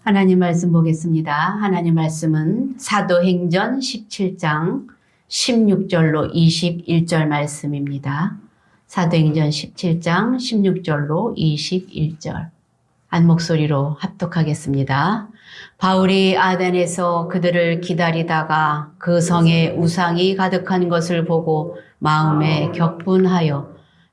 하나님 말씀 보겠습니다. 하나님 말씀은 사도행전 17장 16절로 21절 말씀입니다. 사도행전 17장 16절로 21절. 한 목소리로 합독하겠습니다. 바울이 아덴에서 그들을 기다리다가 그 성에 우상이 가득한 것을 보고 마음에 격분하여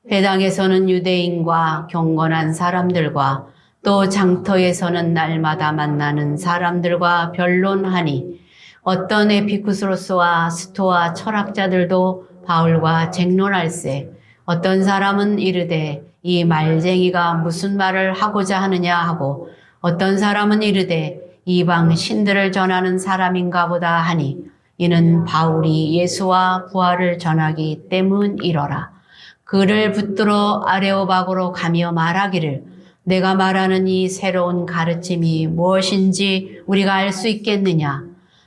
회당에서는 유대인과 경건한 사람들과 또 장터에서는 날마다 만나는 사람들과 변론하니 어떤 에피쿠스로스와 스토아 철학자들도 바울과 쟁론할세 어떤 사람은 이르되 이 말쟁이가 무슨 말을 하고자 하느냐 하고 어떤 사람은 이르되 이방 신들을 전하는 사람인가 보다 하니 이는 바울이 예수와 부활을 전하기 때문이러라. 그를 붙들어 아레오바고로 가며 말하기를 내가 말하는 이 새로운 가르침이 무엇인지 우리가 알 수 있겠느냐?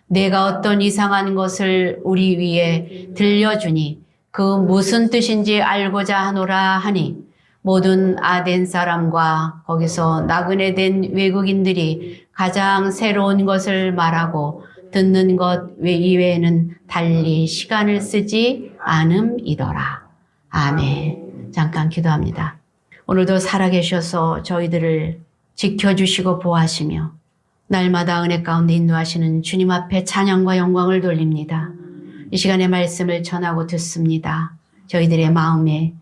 내가 어떤 이상한 것을 우리 위에 들려주니 그 무슨 뜻인지 알고자 하노라 하니 모든 아덴 사람과 거기서 나그네 된 외국인들이 가장 새로운 것을 말하고 듣는 것 이외에는 달리 시간을 쓰지 않음이더라. 아멘. 잠깐 기도합니다. 오늘도 살아계셔서 저희들을 지켜주시고 보호하시며 날마다 은혜 가운데 인도하시는 주님 앞에 찬양과 영광을 돌립니다. 이 시간에 말씀을 전하고 듣습니다. 저희들의 마음에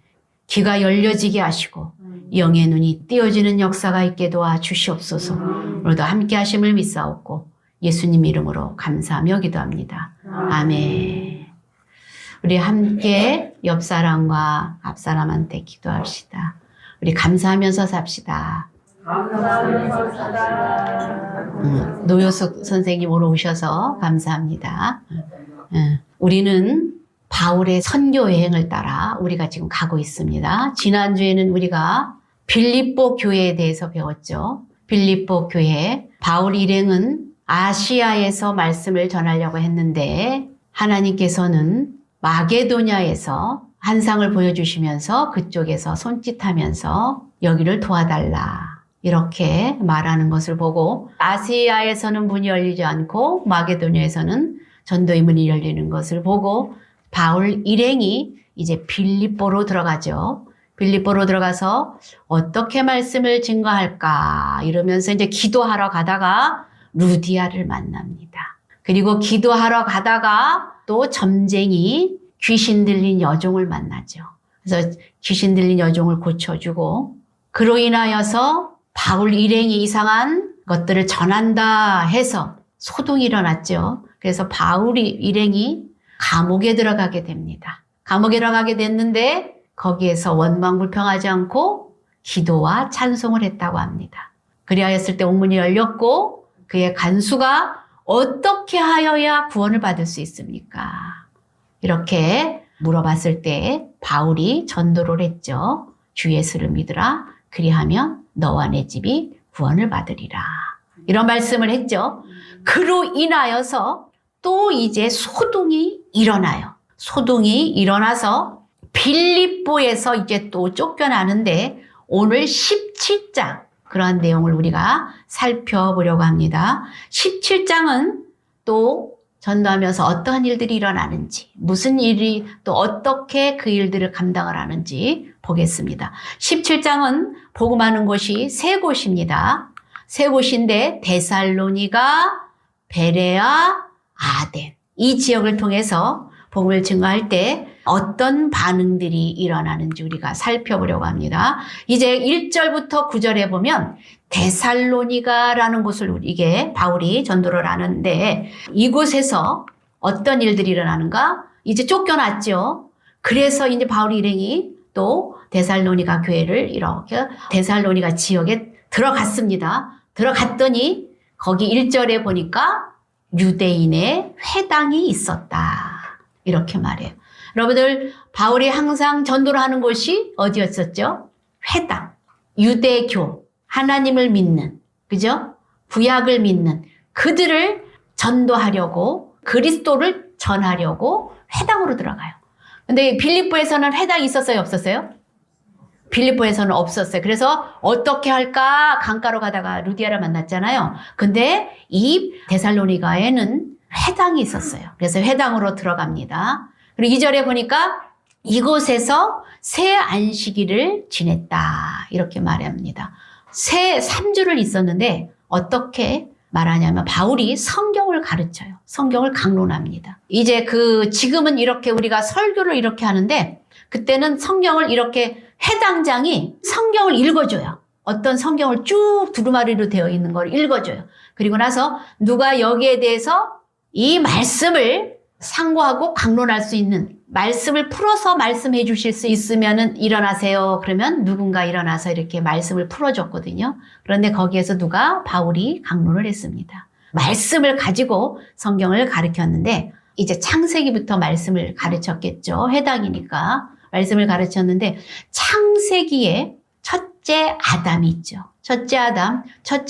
귀가 열려지게 하시고 영의 눈이 띄어지는 역사가 있게 도와주시옵소서. 오늘도 함께 하심을 믿사옵고 예수님 이름으로 감사하며 기도합니다. 아멘. 우리 함께 옆 사람과 앞 사람한테 기도합시다. 우리 감사하면서 삽시다. 감사하면서 삽시다. 노효숙 선생님 오늘 오셔서 감사합니다. 우리는 바울의 선교 여행을 따라 우리가 지금 가고 있습니다. 지난주에는 우리가 빌립보 교회에 대해서 배웠죠. 빌립보 교회, 바울 일행은 아시아에서 말씀을 전하려고 했는데 하나님께서는 마게도냐에서 환상을 보여주시면서 그쪽에서 손짓하면서 여기를 도와달라 이렇게 말하는 것을 보고 아시아에서는 문이 열리지 않고 마게도냐에서는 전도의 문이 열리는 것을 보고 바울 일행이 이제 빌립보로 들어가죠. 빌립보로 들어가서 어떻게 말씀을 증거할까 이러면서 이제 기도하러 가다가 루디아를 만납니다. 그리고 기도하러 가다가 또 점쟁이 귀신 들린 여종을 만나죠. 그래서 귀신 들린 여종을 고쳐주고 그로 인하여서 바울 일행이 이상한 것들을 전한다 해서 소동이 일어났죠. 그래서 바울 일행이 감옥에 들어가게 됩니다. 감옥에 들어가게 됐는데 거기에서 원망불평하지 않고 기도와 찬송을 했다고 합니다. 그리하였을 때 옥문이 열렸고 그의 간수가 어떻게 하여야 구원을 받을 수 있습니까? 이렇게 물어봤을 때 바울이 전도를 했죠. 주 예수를 믿으라. 그리하면 너와 내 집이 구원을 받으리라. 이런 말씀을 했죠. 그로 인하여서 또 이제 소동이 일어나요. 소동이 일어나서 빌립보에서 이제 또 쫓겨나는데 오늘 17장 그러한 내용을 우리가 살펴보려고 합니다. 17장은 또 전도하면서 어떠한 일들이 일어나는지, 무슨 일이 또 어떻게 그 일들을 감당을 하는지 보겠습니다. 17장은 복음하는 곳이 세 곳입니다. 세 곳인데 데살로니가, 베레아, 아덴 이 지역을 통해서 복음을 증거할 때 어떤 반응들이 일어나는지 우리가 살펴보려고 합니다. 이제 1절부터 9절에 보면 데살로니가라는 곳을 이게 바울이 전도를 하는데 이곳에서 어떤 일들이 일어나는가? 이제 쫓겨났죠. 그래서 이제 바울 일행이 또 데살로니가 교회를 이렇게 데살로니가 지역에 들어갔습니다. 들어갔더니 거기 1절에 보니까 유대인의 회당이 있었다. 이렇게 말해요. 여러분들 바울이 항상 전도를 하는 곳이 어디였었죠? 회당, 유대교, 하나님을 믿는, 그죠? 구약을 믿는 그들을 전도하려고 그리스도를 전하려고 회당으로 들어가요. 근데 빌립보에서는 회당이 있었어요? 없었어요? 빌립보에서는 없었어요. 그래서 어떻게 할까? 강가로 가다가 루디아를 만났잖아요. 근데 이 데살로니가에는 회당이 있었어요. 그래서 회당으로 들어갑니다. 그리고 2절에 보니까 이곳에서 새 안식일을 지냈다. 이렇게 말합니다. 새 3주를 있었는데 어떻게 말하냐면 바울이 성경을 가르쳐요. 성경을 강론합니다. 이제 지금은 이렇게 우리가 설교를 이렇게 하는데 그때는 성경을 이렇게 회당장이 성경을 읽어줘요. 어떤 성경을 쭉 두루마리로 되어 있는 걸 읽어줘요. 그리고 나서 누가 여기에 대해서 이 말씀을 상고하고 강론할 수 있는 말씀을 풀어서 말씀해 주실 수 있으면 일어나세요. 그러면 누군가 일어나서 이렇게 말씀을 풀어줬거든요. 그런데 거기에서 바울이 강론을 했습니다. 말씀을 가지고 성경을 가르쳤는데 이제 창세기부터 말씀을 가르쳤겠죠. 회당이니까 말씀을 가르쳤는데 창세기에 첫째 아담이 있죠. 첫째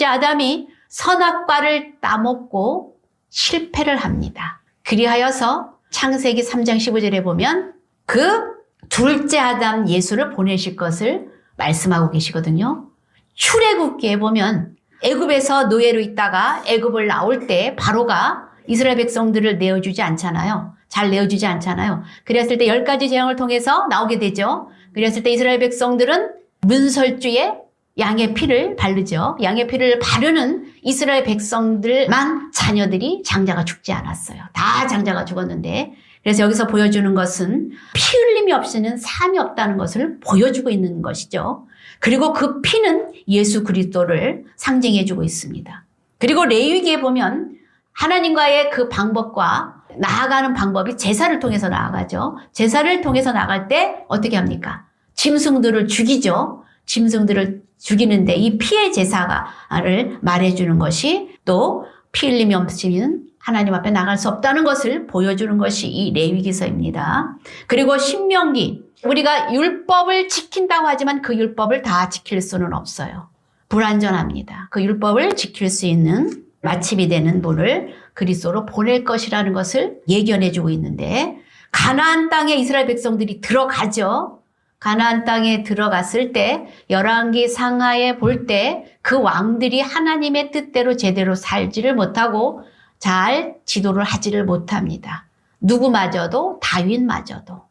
아담이 선악과를 따먹고 실패를 합니다. 그리하여서 창세기 3장 15절에 보면 그 둘째 아담 예수를 보내실 것을 말씀하고 계시거든요. 출애굽기에 보면 애굽에서 노예로 있다가 애굽을 나올 때 바로가 이스라엘 백성들을 내어주지 않잖아요. 잘 내어주지 않잖아요. 그랬을 때 10가지 재앙을 통해서 나오게 되죠. 그랬을 때 이스라엘 백성들은 문설주에 양의 피를 바르죠. 양의 피를 바르는 이스라엘 백성들만 자녀들이 장자가 죽지 않았어요. 다 장자가 죽었는데 그래서 여기서 보여주는 것은 피 흘림이 없이는 삶이 없다는 것을 보여주고 있는 것이죠. 그리고 그 피는 예수 그리스도를 상징해주고 있습니다. 그리고 레위기에 보면 하나님과의 그 방법과 나아가는 방법이 제사를 통해서 나아가죠. 제사를 통해서 나갈 때 어떻게 합니까? 짐승들을 죽이죠. 짐승들을 죽이는데 이 피의 제사를 말해주는 것이 또 피 흘림이 없이는 하나님 앞에 나갈 수 없다는 것을 보여주는 것이 이 레위기서입니다. 그리고 신명기, 우리가 율법을 지킨다고 하지만 그 율법을 다 지킬 수는 없어요. 불완전합니다. 그 율법을 지킬 수 있는 마침이 되는 분을 그리스도로 보낼 것이라는 것을 예견해주고 있는데 가나안 땅에 이스라엘 백성들이 들어가죠. 가나안 땅에 들어갔을 때 열왕기 상하에 볼 때 그 왕들이 하나님의 뜻대로 제대로 살지를 못하고 잘 지도를 하지를 못합니다. 누구마저도 다윗마저도.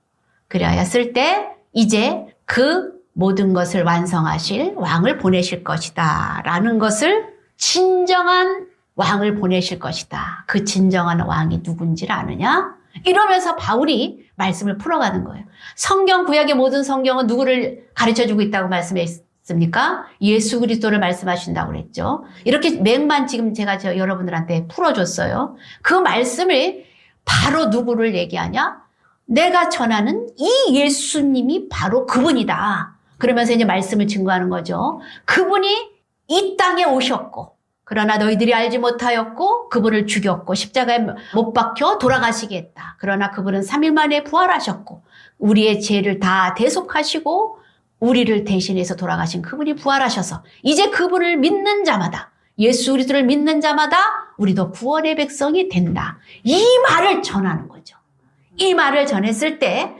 그래야했을 때 이제 그 모든 것을 완성하실 왕을 보내실 것이다 라는 것을 진정한 왕을 보내실 것이다. 그 진정한 왕이 누군지를 아느냐? 이러면서 바울이 말씀을 풀어가는 거예요. 성경 구약의 모든 성경은 누구를 가르쳐주고 있다고 말씀했습니까? 예수 그리스도를 말씀하신다고 그랬죠. 이렇게 맥만 지금 제가 여러분들한테 풀어줬어요. 그 말씀을 바로 누구를 얘기하냐? 내가 전하는 이 예수님이 바로 그분이다. 그러면서 이제 말씀을 증거하는 거죠. 그분이 이 땅에 오셨고 그러나 너희들이 알지 못하였고 그분을 죽였고 십자가에 못 박혀 돌아가시게 했다. 그러나 그분은 3일 만에 부활하셨고 우리의 죄를 다 대속하시고 우리를 대신해서 돌아가신 그분이 부활하셔서 이제 그분을 믿는 자마다 예수 그리스도를 믿는 자마다 우리도 구원의 백성이 된다. 이 말을 전하는 거죠. 이 말을 전했을 때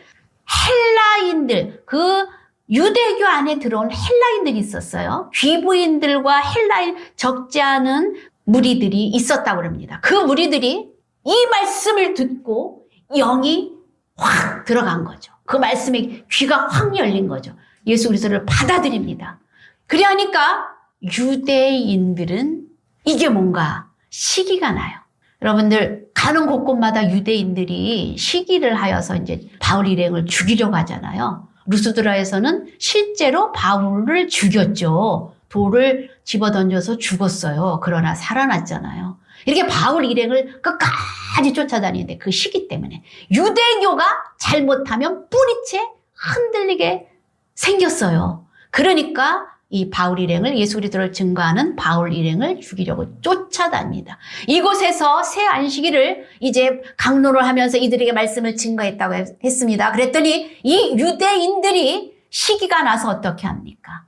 헬라인들, 그 유대교 안에 들어온 헬라인들이 있었어요. 귀부인들과 헬라인 적지 않은 무리들이 있었다고 합니다. 그 무리들이 이 말씀을 듣고 영이 확 들어간 거죠. 그 말씀에 귀가 확 열린 거죠. 예수 그리스도를 받아들입니다. 그래 하니까 유대인들은 이게 뭔가 시기가 나요. 여러분들 가는 곳곳마다 유대인들이 시기를 하여서 이제 바울 일행을 죽이려고 하잖아요. 루스드라에서는 실제로 바울을 죽였죠. 돌을 집어던져서 죽었어요. 그러나 살아났잖아요. 이렇게 바울 일행을 끝까지 쫓아다니는데 그 시기 때문에 유대교가 잘못하면 뿌리채 흔들리게 생겼어요. 그러니까 이 바울 일행을 예수 그리스도를 증거하는 바울 일행을 죽이려고 쫓아다닙니다. 이곳에서 새 안식일을 이제 강론을 하면서 이들에게 말씀을 증거했다고 했습니다. 그랬더니 이 유대인들이 시기가 나서 어떻게 합니까?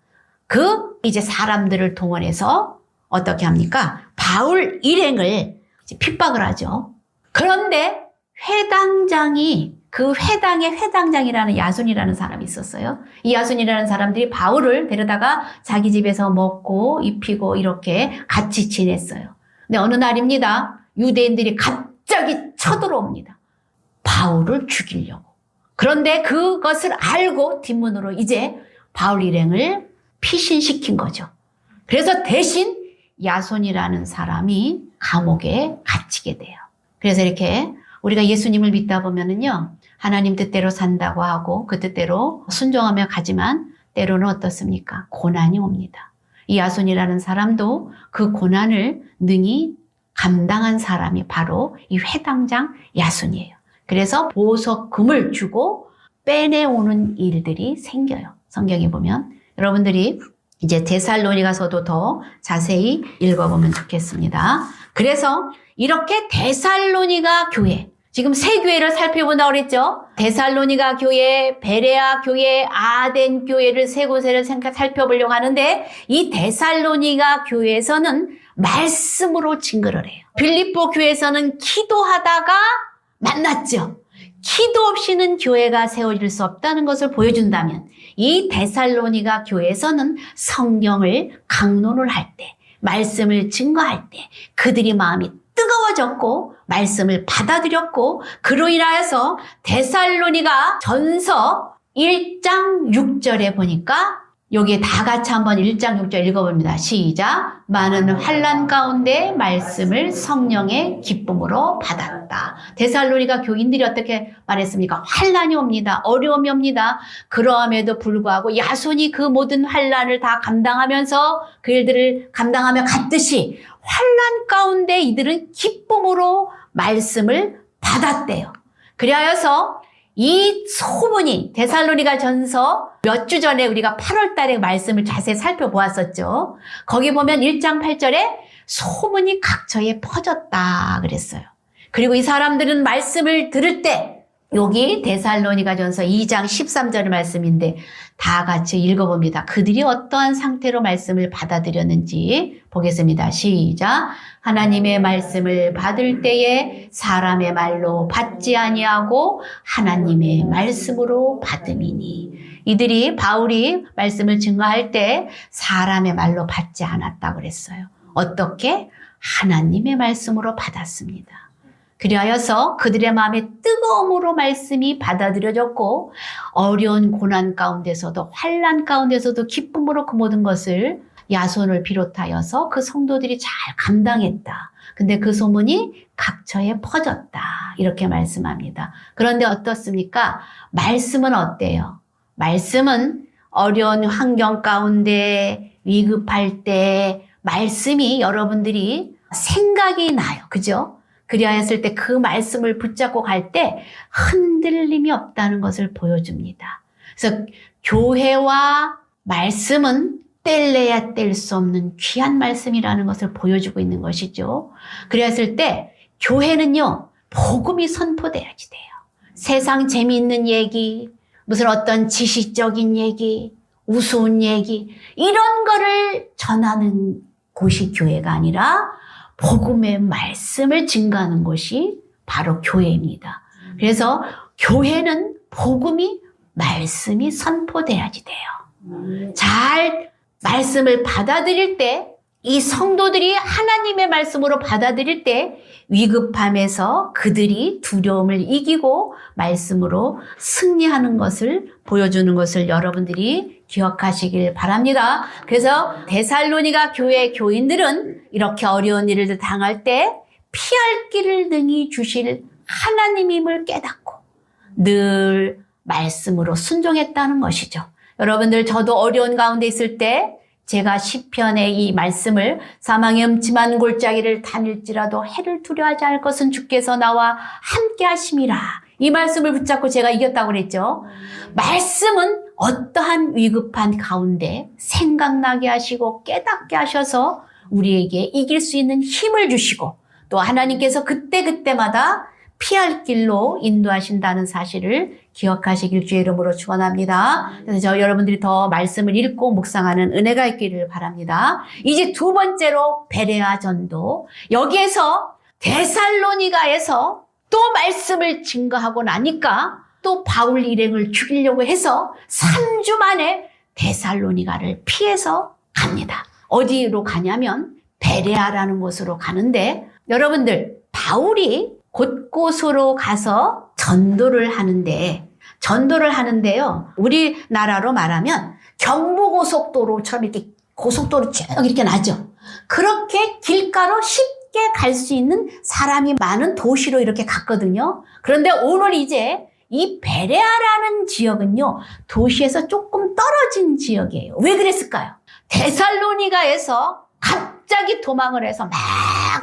이제 사람들을 동원해서 어떻게 합니까? 바울 일행을 이제 핍박을 하죠. 그런데 회당장이 그 회당의 회당장이라는 야손이라는 사람이 있었어요. 이 야손이라는 사람들이 바울을 데려다가 자기 집에서 먹고 입히고 이렇게 같이 지냈어요. 근데 어느 날입니다. 유대인들이 갑자기 쳐들어옵니다. 바울을 죽이려고. 그런데 그것을 알고 뒷문으로 이제 바울 일행을 피신시킨 거죠. 그래서 대신 야손이라는 사람이 감옥에 갇히게 돼요. 그래서 이렇게 우리가 예수님을 믿다 보면은요, 하나님 뜻대로 산다고 하고 그 뜻대로 순종하며 가지만 때로는 어떻습니까? 고난이 옵니다. 이 야손이라는 사람도 그 고난을 능히 감당한 사람이 바로 이 회당장 야손이에요. 그래서 보석금을 주고 빼내오는 일들이 생겨요. 성경에 보면. 여러분들이 이제 데살로니가서도 더 자세히 읽어보면 좋겠습니다. 그래서 이렇게 데살로니가 교회, 지금 세 교회를 살펴본다고 그랬죠. 데살로니가 교회, 베레아 교회, 아덴 교회를 세 곳을 살펴보려고 하는데 이 데살로니가 교회에서는 말씀으로 증거를 해요. 빌립보 교회에서는 기도하다가 만났죠. 기도 없이는 교회가 세워질 수 없다는 것을 보여준다면 이 데살로니가 교회에서는 성경을 강론을 할 때, 말씀을 증거할 때 그들이 마음이 뜨거워졌고 말씀을 받아들였고 그로 인하여서 데살로니가 전서 1장 6절에 보니까 여기에 다 같이 한번 1장 6절 읽어봅니다. 시작. 많은 환난 가운데 말씀을 성령의 기쁨으로 받았다. 데살로니가 교인들이 어떻게 말했습니까? 환난이 옵니다. 어려움이 옵니다. 그러함에도 불구하고 야손이 그 모든 환난을 다 감당하면서 그 일들을 감당하며 갔듯이 환난 가운데 이들은 기쁨으로 말씀을 받았대요. 그리하여서 이 소문이 데살로니가 전서 몇 주 전에 우리가 8월 달에 말씀을 자세히 살펴보았었죠. 거기 보면 1장 8절에 소문이 각처에 퍼졌다 그랬어요. 그리고 이 사람들은 말씀을 들을 때 여기 데살로니가 전서 2장 13절 말씀인데 다 같이 읽어봅니다. 그들이 어떠한 상태로 말씀을 받아들였는지 보겠습니다. 시작. 하나님의 말씀을 받을 때에 사람의 말로 받지 아니하고 하나님의 말씀으로 받음이니. 이들이 바울이 말씀을 증거할 때 사람의 말로 받지 않았다고 그랬어요. 어떻게? 하나님의 말씀으로 받았습니다. 그리하여서 그들의 마음의 뜨거움으로 말씀이 받아들여졌고 어려운 고난 가운데서도 환난 가운데서도 기쁨으로 그 모든 것을 야손을 비롯하여서 그 성도들이 잘 감당했다. 근데 그 소문이 각처에 퍼졌다. 이렇게 말씀합니다. 그런데 어떻습니까? 말씀은 어때요? 말씀은 어려운 환경 가운데 위급할 때 말씀이 여러분들이 생각이 나요. 그죠? 그리하였을 때 그 말씀을 붙잡고 갈 때 흔들림이 없다는 것을 보여줍니다. 그래서 교회와 말씀은 뗄래야 뗄 수 없는 귀한 말씀이라는 것을 보여주고 있는 것이죠. 그랬을 때 교회는요, 복음이 선포돼야지 돼요. 세상 재미있는 얘기, 무슨 어떤 지식적인 얘기, 우스운 얘기, 이런 거를 전하는 곳이 교회가 아니라 복음의 말씀을 증거하는 곳이 바로 교회입니다. 그래서 교회는 복음이, 말씀이 선포돼야지 돼요. 잘 말씀을 받아들일 때, 이 성도들이 하나님의 말씀으로 받아들일 때 위급함에서 그들이 두려움을 이기고 말씀으로 승리하는 것을 보여주는 것을 여러분들이 기억하시길 바랍니다. 그래서 데살로니가 교회 교인들은 이렇게 어려운 일을 당할 때 피할 길을 능히 주실 하나님임을 깨닫고 늘 말씀으로 순종했다는 것이죠. 여러분들, 저도 어려운 가운데 있을 때 제가 시편의 이 말씀을 사망의 음침한 골짜기를 다닐지라도 해를 두려워하지 않을 것은 주께서 나와 함께 하심이라. 이 말씀을 붙잡고 제가 이겼다고 그랬죠. 말씀은 어떠한 위급한 가운데 생각나게 하시고 깨닫게 하셔서 우리에게 이길 수 있는 힘을 주시고 또 하나님께서 그때그때마다 피할 길로 인도하신다는 사실을 기억하시길 주의 이름으로 축원합니다. 그래서 여러분들이 더 말씀을 읽고 묵상하는 은혜가 있기를 바랍니다. 이제 두 번째로 베레아 전도. 여기에서 데살로니가에서 또 말씀을 증거하고 나니까 또 바울 일행을 죽이려고 해서 3주 만에 데살로니가를 피해서 갑니다. 어디로 가냐면 베레아라는 곳으로 가는데, 여러분들, 바울이 곳곳으로 가서 전도를 하는데요. 우리나라로 말하면 경부고속도로처럼 이렇게 고속도로 쭉 이렇게 나죠. 그렇게 길가로 쉽게 갈 수 있는 사람이 많은 도시로 이렇게 갔거든요. 그런데 오늘 이제 이 베레아라는 지역은요, 도시에서 조금 떨어진 지역이에요. 왜 그랬을까요? 데살로니가에서 갑자기 도망을 해서 막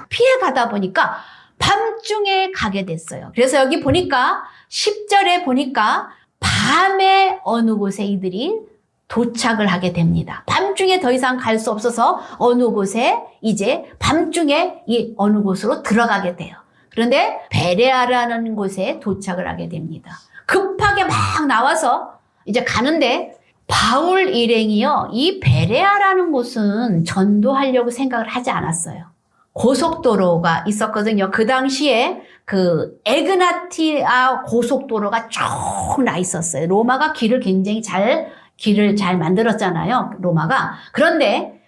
피해 가다 보니까 밤중에 가게 됐어요. 그래서 여기 보니까 10절에 보니까 밤에 어느 곳에 이들이 도착을 하게 됩니다. 밤중에 더 이상 갈 수 없어서 어느 곳에 이제 밤중에 이 어느 곳으로 들어가게 돼요. 그런데 베레아라는 곳에 도착을 하게 됩니다. 급하게 막 나와서 이제 가는데 바울 일행이요, 이 베레아라는 곳은 전도하려고 생각을 하지 않았어요. 고속도로가 있었거든요. 그 당시에 그 에그나티아 고속도로가 쭉 나 있었어요. 로마가 길을 잘 만들었잖아요. 로마가. 그런데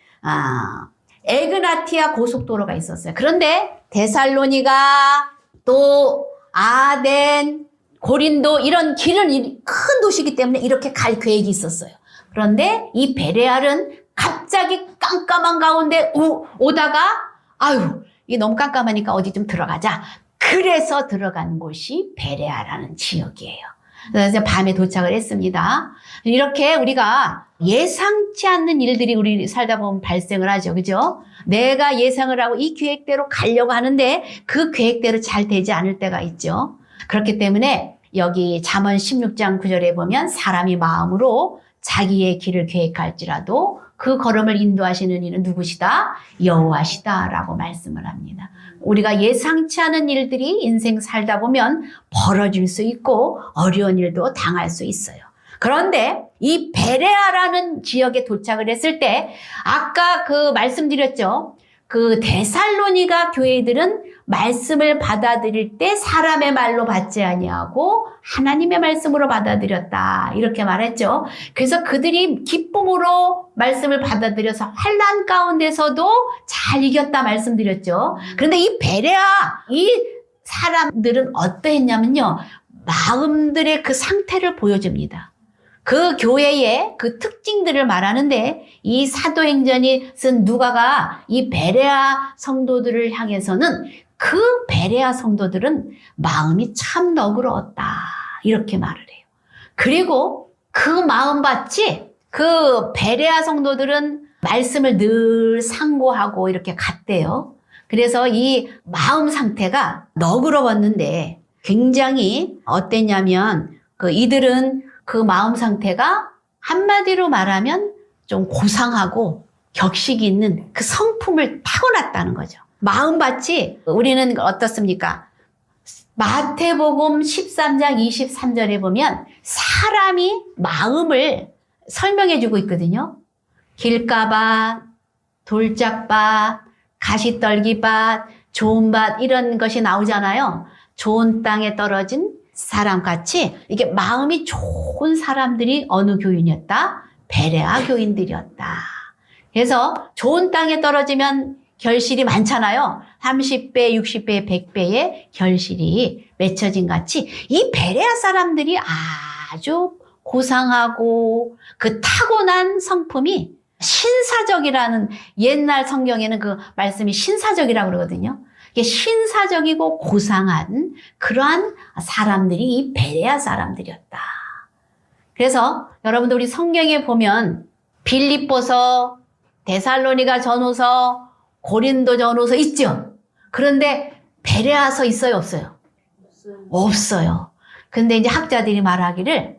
에그나티아 고속도로가 있었어요. 그런데 데살로니가 또 아덴, 고린도 이런 길은 큰 도시이기 때문에 이렇게 갈 계획이 있었어요. 그런데 이 베레아는 갑자기 깜깜한 가운데 오다가 이게 너무 깜깜하니까 어디 좀 들어가자. 그래서 들어간 곳이 베레아라는 지역이에요. 그래서 밤에 도착을 했습니다. 이렇게 우리가 예상치 않는 일들이 우리 살다 보면 발생을 하죠. 그죠? 내가 예상을 하고 이 계획대로 가려고 하는데 그 계획대로 잘 되지 않을 때가 있죠. 그렇기 때문에 여기 잠언 16장 9절에 보면 사람이 마음으로 자기의 길을 계획할지라도 그 걸음을 인도하시는 이는 누구시다? 여호와시다라고 말씀을 합니다. 우리가 예상치 않은 일들이 인생 살다 보면 벌어질 수 있고 어려운 일도 당할 수 있어요. 그런데 이 베레아라는 지역에 도착을 했을 때 아까 말씀드렸죠. 그 데살로니가 교회들은 말씀을 받아들일 때 사람의 말로 받지 아니하고 하나님의 말씀으로 받아들였다. 이렇게 말했죠. 그래서 그들이 기쁨으로 말씀을 받아들여서 환난 가운데서도 잘 이겼다 말씀드렸죠. 그런데 이 베레아, 이 사람들은 어떠했냐면요. 마음들의 그 상태를 보여줍니다. 그 교회의 그 특징들을 말하는데 이 사도행전이 쓴 누가가 이 베레아 성도들을 향해서는 그 베레아 성도들은 마음이 참 너그러웠다 이렇게 말을 해요. 그리고 그 마음밭이 그 베레아 성도들은 말씀을 늘 상고하고 이렇게 갔대요. 그래서 이 마음 상태가 너그러웠는데 굉장히 어땠냐면 이들은 그 마음 상태가 한마디로 말하면 좀 고상하고 격식이 있는 그 성품을 타고났다는 거죠. 마음밭이 우리는 어떻습니까? 마태복음 13장 23절에 보면 사람이 마음을 설명해 주고 있거든요. 길가밭, 돌짝밭, 가시떨기밭, 좋은 밭 이런 것이 나오잖아요. 좋은 땅에 떨어진 사람같이 이게 마음이 좋은 사람들이 어느 교인이었다? 베레아 교인들이었다. 그래서 좋은 땅에 떨어지면 결실이 많잖아요. 30배, 60배, 100배의 결실이 맺혀진 같이 이 베레아 사람들이 아주 고상하고 그 타고난 성품이 신사적이라는, 옛날 성경에는 그 말씀이 신사적이라고 그러거든요. 이게 신사적이고 고상한 그러한 사람들이 이 베레아 사람들이었다. 그래서 여러분들 우리 성경에 보면 빌립보서, 데살로니가 전후서, 고린도 전후서 있죠. 그런데 베레아서 있어요, 없어요? 없어요. 근데 이제 학자들이 말하기를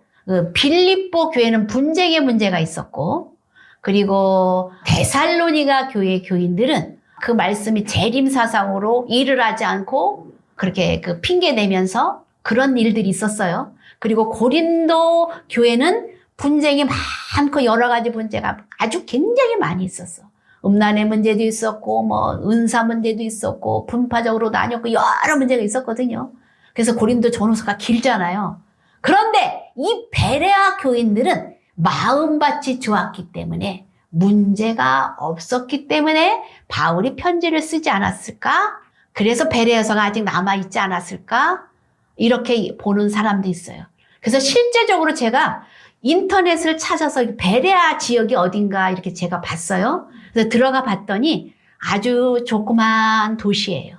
빌립보 교회는 분쟁의 문제가 있었고, 그리고 데살로니가 교회 교인들은 그 말씀이 재림사상으로 일을 하지 않고 그렇게 핑계 내면서 그런 일들이 있었어요. 그리고 고린도 교회는 분쟁이 많고 여러 가지 문제가 아주 굉장히 많이 있었어. 음란의 문제도 있었고, 은사 문제도 있었고, 분파적으로 나뉘었고, 여러 문제가 있었거든요. 그래서 고린도 전후서가 길잖아요. 그런데 이 베레아 교인들은 마음밭이 좋았기 때문에 문제가 없었기 때문에 바울이 편지를 쓰지 않았을까? 그래서 베레아서가 아직 남아있지 않았을까? 이렇게 보는 사람도 있어요. 그래서 실제적으로 제가 인터넷을 찾아서 베레아 지역이 어딘가 이렇게 제가 봤어요. 그래서 들어가 봤더니 아주 조그만 도시예요.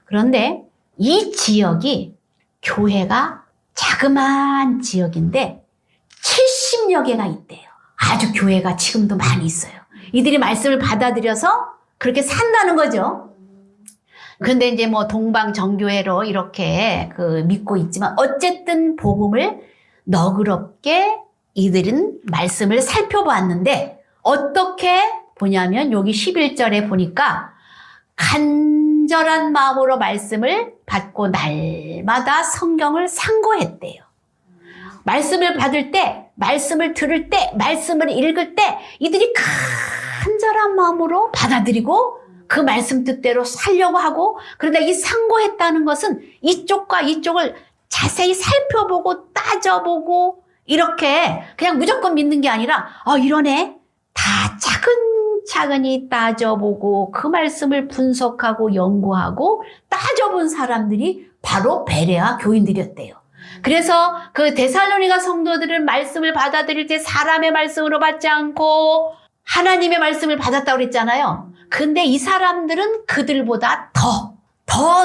그런데 이 지역이 교회가 자그마한 지역인데 70여 개가 있대요. 아주 교회가 지금도 많이 있어요. 이들이 말씀을 받아들여서 그렇게 산다는 거죠. 그런데 이제 뭐 동방정교회로 이렇게 믿고 있지만 어쨌든 복음을 너그럽게 이들은 말씀을 살펴봤는데 어떻게 보냐면 여기 11절에 보니까 간절한 마음으로 말씀을 받고 날마다 성경을 상고했대요. 말씀을 받을 때, 말씀을 들을 때, 말씀을 읽을 때 이들이 간절한 마음으로 받아들이고 그 말씀 뜻대로 살려고 하고, 그런데 이 상고했다는 것은 이쪽과 이쪽을 자세히 살펴보고 따져보고 이렇게 그냥 무조건 믿는 게 아니라 이러네. 다 차근차근히 따져보고 그 말씀을 분석하고 연구하고 따져본 사람들이 바로 베레아 교인들이었대요. 그래서 그 데살로니가 성도들은 말씀을 받아들일 때 사람의 말씀으로 받지 않고 하나님의 말씀을 받았다고 그랬잖아요. 근데 이 사람들은 그들보다 더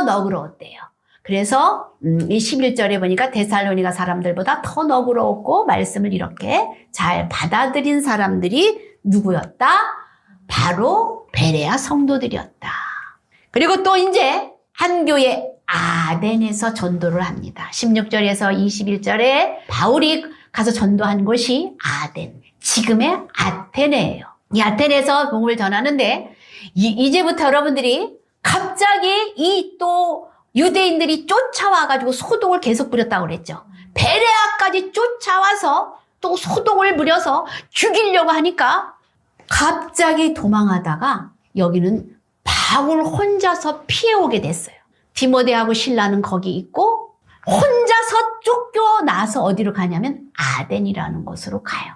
너그러웠대요. 그래서 이 11절에 보니까 데살로니가 사람들보다 더 너그러웠고 말씀을 이렇게 잘 받아들인 사람들이 누구였다? 바로 베레아 성도들이었다. 그리고 또 이제 한 교회 아덴에서 전도를 합니다. 16절에서 21절에 바울이 가서 전도한 곳이 아덴, 지금의 아테네예요. 이 아테네에서 복음을 전하는데 이제부터 여러분들이 갑자기 이 또 유대인들이 쫓아와가지고 소동을 계속 부렸다고 그랬죠. 베레아까지 쫓아와서 또 소동을 부려서 죽이려고 하니까 갑자기 도망하다가 여기는 바울 혼자서 피해오게 됐어요. 디모데하고 실라는 거기 있고 혼자서 쫓겨나서 어디로 가냐면 아덴이라는 곳으로 가요.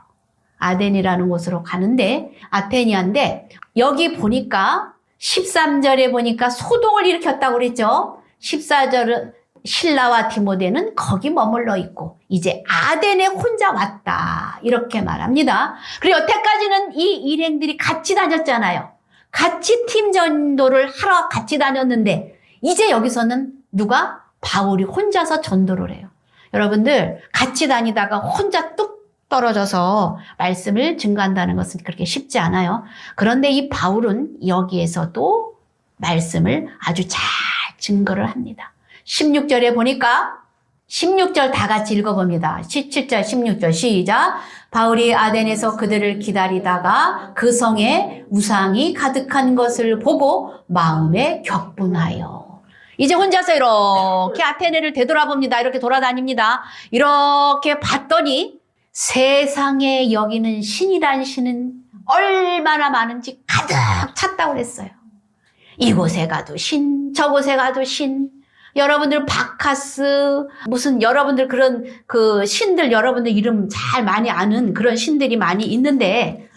아덴이라는 곳으로 가는데 아테니아인데 여기 보니까 13절에 보니까 소동을 일으켰다고 그랬죠. 14절은 실라와 디모데는 거기 머물러 있고 이제 아덴에 혼자 왔다 이렇게 말합니다. 그리고 여태까지는 이 일행들이 같이 다녔잖아요. 같이 팀 전도를 하러 같이 다녔는데 이제 여기서는 누가? 바울이 혼자서 전도를 해요. 여러분들 같이 다니다가 혼자 뚝 떨어져서 말씀을 증거한다는 것은 그렇게 쉽지 않아요. 그런데 이 바울은 여기에서도 말씀을 아주 잘 증거를 합니다. 16절에 보니까 16절 다 같이 읽어봅니다. 17절 16절 시작. 바울이 아덴에서 그들을 기다리다가 그 성에 우상이 가득한 것을 보고 마음에 격분하여 이제 혼자서 이렇게 아테네를 되돌아봅니다. 이렇게 돌아다닙니다. 이렇게 봤더니 세상에 여기는 신이란 신은 얼마나 많은지 가득 찼다고 그랬어요. 이곳에 가도 신, 저곳에 가도 신, 여러분들 바카스, 무슨 여러분들 그런 그 신들 여러분들 이름 잘 많이 아는 그런 신들이 많이 있는데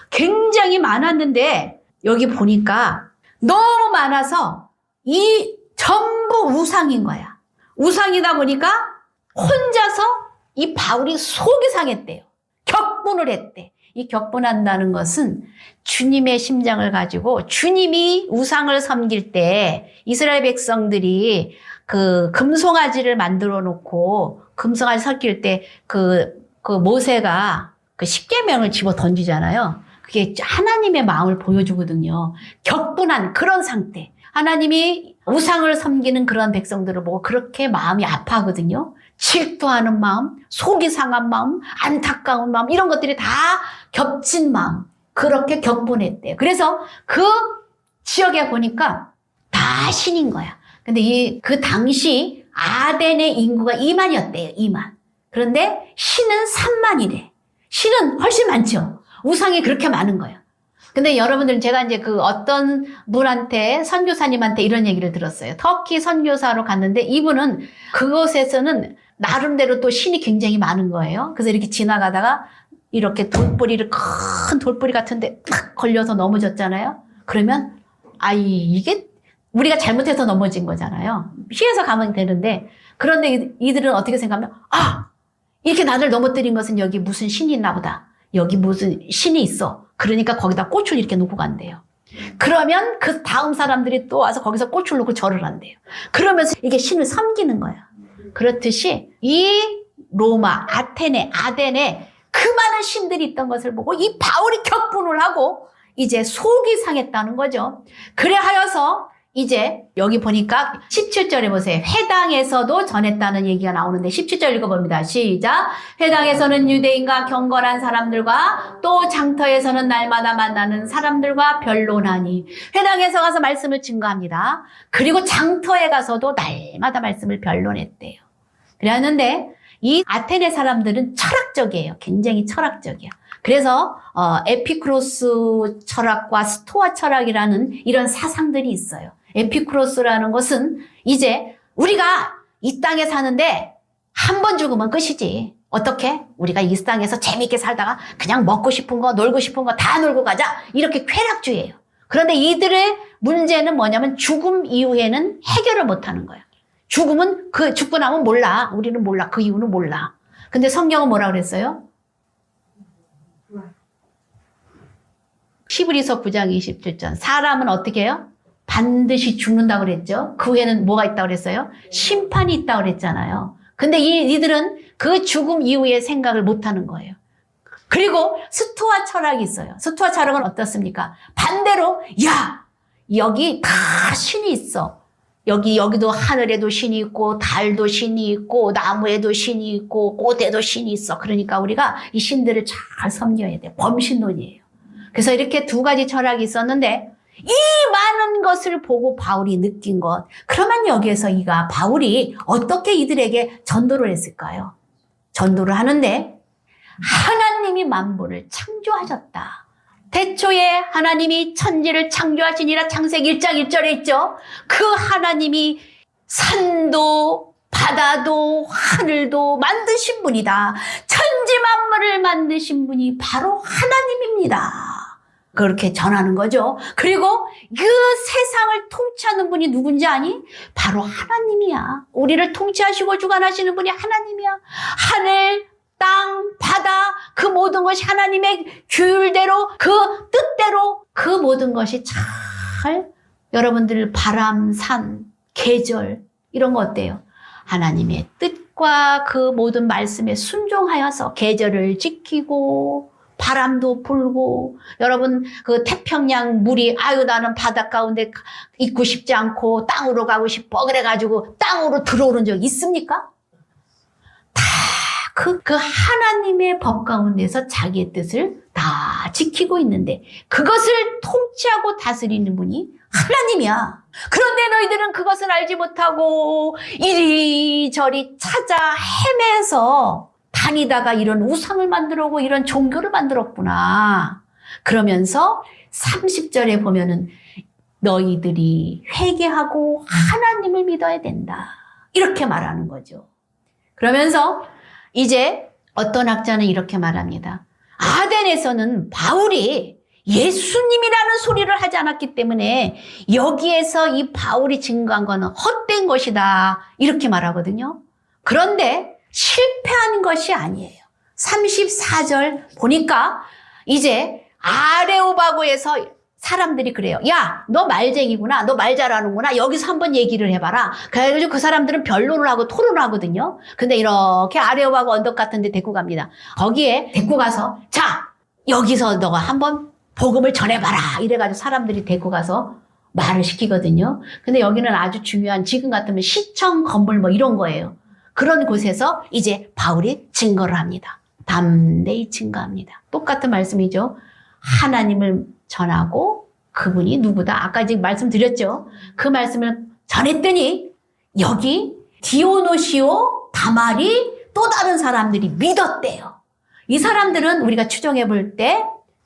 굉장히 많았는데 여기 보니까 너무 많아서 이 전부 우상인 거야. 우상이다 보니까 혼자서 이 바울이 속이 상했대요. 격분을 했대. 이 격분한다는 것은 주님의 심장을 가지고 주님이 우상을 섬길 때 이스라엘 백성들이 그 금송아지를 만들어 놓고 금송아지 섞일 때 그 모세가 그 십계명을 집어 던지잖아요. 그게 하나님의 마음을 보여주거든요. 격분한 그런 상태. 하나님이 우상을 섬기는 그런 백성들을 보고 그렇게 마음이 아파하거든요. 질투하는 마음, 속이 상한 마음, 안타까운 마음 이런 것들이 다 겹친 마음. 그렇게 격분했대요. 그래서 그 지역에 보니까 다 신인 거야. 근데 그 당시 아덴의 인구가 2만이었대요. 2만. 그런데 신은 3만이래. 신은 훨씬 많죠. 우상이 그렇게 많은 거야. 근데 여러분들은 제가 이제 그 어떤 분한테, 선교사님한테 이런 얘기를 들었어요. 터키 선교사로 갔는데 이분은 그곳에서는 나름대로 또 신이 굉장히 많은 거예요. 그래서 이렇게 지나가다가 이렇게 큰 돌뿌리 같은데 탁 걸려서 넘어졌잖아요. 그러면 이게 우리가 잘못해서 넘어진 거잖아요. 피해서 가면 되는데, 그런데 이들은 어떻게 생각하면 이렇게 나를 넘어뜨린 것은 여기 무슨 신이 있나 보다. 여기 무슨 신이 있어. 그러니까 거기다 꽃을 이렇게 놓고 간대요. 그러면 그 다음 사람들이 또 와서 거기서 꽃을 놓고 절을 한대요. 그러면서 이게 신을 섬기는 거야. 그렇듯이 이 로마, 아테네, 아덴에 그 많은 신들이 있던 것을 보고 이 바울이 격분을 하고 이제 속이 상했다는 거죠. 그래 하여서 이제 여기 보니까 17절에 보세요. 회당에서도 전했다는 얘기가 나오는데 17절 읽어봅니다. 시작. 회당에서는 유대인과 경건한 사람들과 또 장터에서는 날마다 만나는 사람들과 변론하니. 회당에서 가서 말씀을 증거합니다. 그리고 장터에 가서도 날마다 말씀을 변론했대요. 그랬는데 이 아테네 사람들은 철학적이에요. 굉장히 철학적이에요. 그래서 에피쿠로스 철학과 스토아 철학이라는 이런 사상들이 있어요. 에피쿠로스라는 것은 이제 우리가 이 땅에 사는데 한 번 죽으면 끝이지. 어떻게? 우리가 이 땅에서 재미있게 살다가 그냥 먹고 싶은 거, 놀고 싶은 거 다 놀고 가자. 이렇게 쾌락주의예요. 그런데 이들의 문제는 뭐냐면 죽음 이후에는 해결을 못하는 거예요. 죽으면 죽고 나면 몰라. 우리는 몰라. 그 이유는 몰라. 근데 성경은 뭐라 그랬어요? 히브리서 9장 27절. 사람은 어떻게 해요? 반드시 죽는다고 그랬죠. 그 후에는 뭐가 있다고 그랬어요? 심판이 있다고 그랬잖아요. 근데 이들은 그 죽음 이후에 생각을 못하는 거예요. 그리고 스토아 철학이 있어요. 스토아 철학은 어떻습니까? 반대로 여기 다 신이 있어. 여기도 하늘에도 신이 있고 달도 신이 있고 나무에도 신이 있고 꽃에도 신이 있어. 그러니까 우리가 이 신들을 잘 섬겨야 돼. 범신론이에요. 그래서 이렇게 두 가지 철학이 있었는데 이 많은 것을 보고 바울이 느낀 것. 그러면 여기에서 바울이 어떻게 이들에게 전도를 했을까요? 전도를 하는데 하나님이 만물을 창조하셨다. 태초에 하나님이 천지를 창조하시니라 창세기 1장 1절에 있죠. 그 하나님이 산도 바다도 하늘도 만드신 분이다. 천지 만물을 만드신 분이 바로 하나님입니다. 그렇게 전하는 거죠. 그리고 그 세상을 통치하는 분이 누군지 아니? 바로 하나님이야. 우리를 통치하시고 주관하시는 분이 하나님이야. 하늘, 땅, 바다, 그 모든 것이 하나님의 규율대로, 그 뜻대로 그 모든 것이 잘 여러분들 바람, 산, 계절 이런 거 어때요? 하나님의 뜻과 그 모든 말씀에 순종하여서 계절을 지키고 바람도 불고 여러분 그 태평양 물이 나는 바다 가운데 있고 싶지 않고 땅으로 가고 싶어 그래가지고 땅으로 들어오는 적 있습니까? 다 그 하나님의 법 가운데서 자기의 뜻을 다 지키고 있는데 그것을 통치하고 다스리는 분이 하나님이야. 그런데 너희들은 그것을 알지 못하고 이리저리 찾아 헤매서 다니다가 이런 우상을 만들었고 이런 종교를 만들었구나. 그러면서 30절에 보면은 너희들이 회개하고 하나님을 믿어야 된다. 이렇게 말하는 거죠. 그러면서 이제 어떤 학자는 이렇게 말합니다. 아덴에서는 바울이 예수님이라는 소리를 하지 않았기 때문에 여기에서 이 바울이 증거한 거는 헛된 것이다. 이렇게 말하거든요. 그런데 실패한 것이 아니에요. 34절 보니까 이제 아레오바고에서 사람들이 그래요. 야, 너 말쟁이구나. 너 말 잘하는구나. 여기서 한번 얘기를 해봐라. 그래가지고 그 사람들은 변론을 하고 토론을 하거든요. 근데 이렇게 아레오바고 언덕 같은 데 데리고 갑니다. 거기에 데리고 가서 자, 여기서 너가 한번 복음을 전해봐라. 이래가지고 사람들이 데리고 가서 말을 시키거든요. 근데 여기는 아주 중요한 지금 같으면 시청 건물 뭐 이런 거예요. 그런 곳에서 이제 바울이 증거를 합니다. 담대히 증거합니다. 똑같은 말씀이죠. 하나님을 전하고 그분이 누구다. 아까 지금 말씀드렸죠. 그 말씀을 전했더니 여기 디오노시오, 다말이 또 다른 사람들이 믿었대요. 이 사람들은 우리가 추정해 볼 때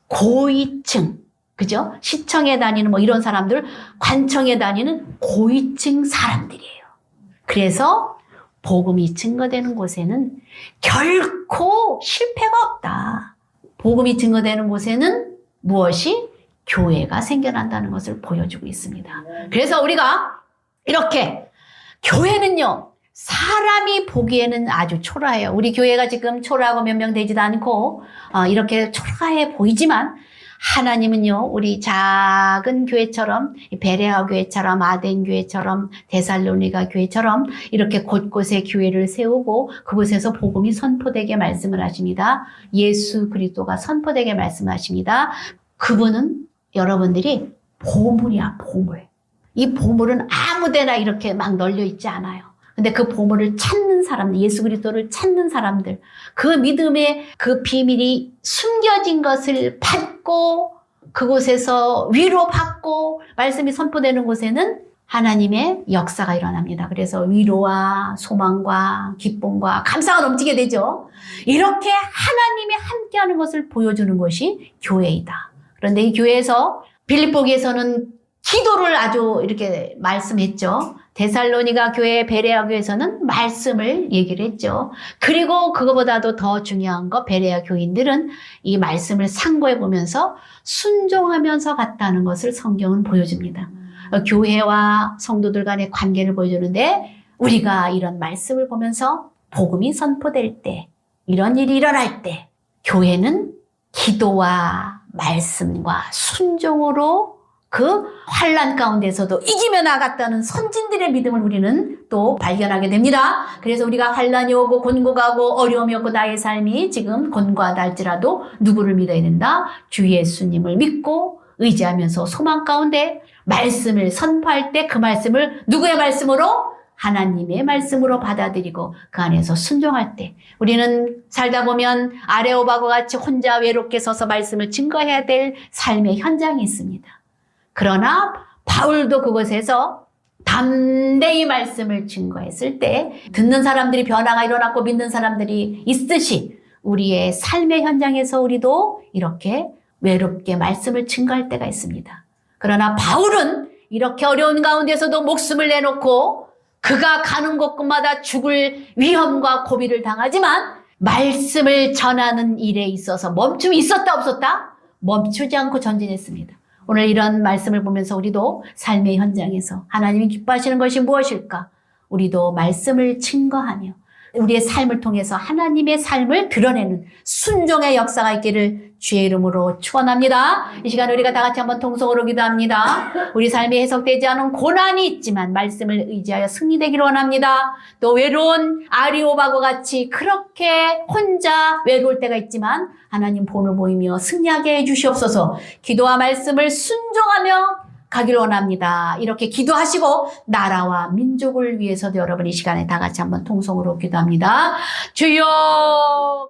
고위층, 그죠? 시청에 다니는 뭐 이런 사람들, 관청에 다니는 고위층 사람들이에요. 그래서 복음이 증거되는 곳에는 결코 실패가 없다. 복음이 증거되는 곳에는 무엇이? 교회가 생겨난다는 것을 보여주고 있습니다. 그래서 우리가 이렇게 교회는요, 사람이 보기에는 아주 초라해요. 우리 교회가 지금 초라하고 몇 명 되지도 않고 이렇게 초라해 보이지만 하나님은요, 우리 작은 교회처럼, 베레아 교회처럼, 아덴 교회처럼, 데살로니가 교회처럼 이렇게 곳곳에 교회를 세우고 그곳에서 복음이 선포되게 말씀을 하십니다. 예수 그리스도가 선포되게 말씀하십니다. 그분은 여러분들이 보물이야, 보물. 이 보물은 아무데나 이렇게 막 널려 있지 않아요. 근데 그 보물을 찾는 사람들, 예수 그리스도를 찾는 사람들, 그 믿음의 그 비밀이 숨겨진 것을 받고 그곳에서 위로받고 말씀이 선포되는 곳에는 하나님의 역사가 일어납니다. 그래서 위로와 소망과 기쁨과 감사가 넘치게 되죠. 이렇게 하나님이 함께하는 것을 보여주는 것이 교회이다. 그런데 이 교회에서 빌립보기에서는 기도를 아주 이렇게 말씀했죠. 데살로니가 교회, 베레아 교회에서는 말씀을 얘기를 했죠. 그리고 그거보다도 더 중요한 거, 베레아 교인들은 이 말씀을 상고해 보면서 순종하면서 갔다는 것을 성경은 보여줍니다. 교회와 성도들 간의 관계를 보여주는데 우리가 이런 말씀을 보면서 복음이 선포될 때, 이런 일이 일어날 때 교회는 기도와 말씀과 순종으로 그 환난 가운데서도 이기며 나갔다는 선진들의 믿음을 우리는 또 발견하게 됩니다. 그래서 우리가 환난이 오고 곤고가고 어려움이 오고 나의 삶이 지금 곤고하다 할지라도 누구를 믿어야 된다? 주 예수님을 믿고 의지하면서 소망 가운데 말씀을 선포할 때 그 말씀을 누구의 말씀으로? 하나님의 말씀으로 받아들이고 그 안에서 순종할 때 우리는 살다 보면 아레오바과 같이 혼자 외롭게 서서 말씀을 증거해야 될 삶의 현장이 있습니다. 그러나 바울도 그곳에서 담대히 말씀을 증거했을 때 듣는 사람들이 변화가 일어났고 믿는 사람들이 있듯이 우리의 삶의 현장에서 우리도 이렇게 외롭게 말씀을 증거할 때가 있습니다. 그러나 바울은 이렇게 어려운 가운데서도 목숨을 내놓고 그가 가는 곳마다 죽을 위험과 고비를 당하지만 말씀을 전하는 일에 있어서 멈춤이 있었다 없었다? 멈추지 않고 전진했습니다. 오늘 이런 말씀을 보면서 우리도 삶의 현장에서 하나님이 기뻐하시는 것이 무엇일까? 우리도 말씀을 증거하며 우리의 삶을 통해서 하나님의 삶을 드러내는 순종의 역사가 있기를 주의 이름으로 축원합니다. 이 시간 우리가 다 같이 한번 통성으로 기도합니다. 우리 삶이 해석되지 않은 고난이 있지만 말씀을 의지하여 승리되기를 원합니다. 또 외로운 아리오바과 같이 그렇게 혼자 외로울 때가 있지만 하나님 본을 보이며 승리하게 해주시옵소서. 기도와 말씀을 순종하며 가기를 원합니다. 이렇게 기도하시고 나라와 민족을 위해서도 여러분 이 시간에 다 같이 한번 통성으로 기도합니다. 주여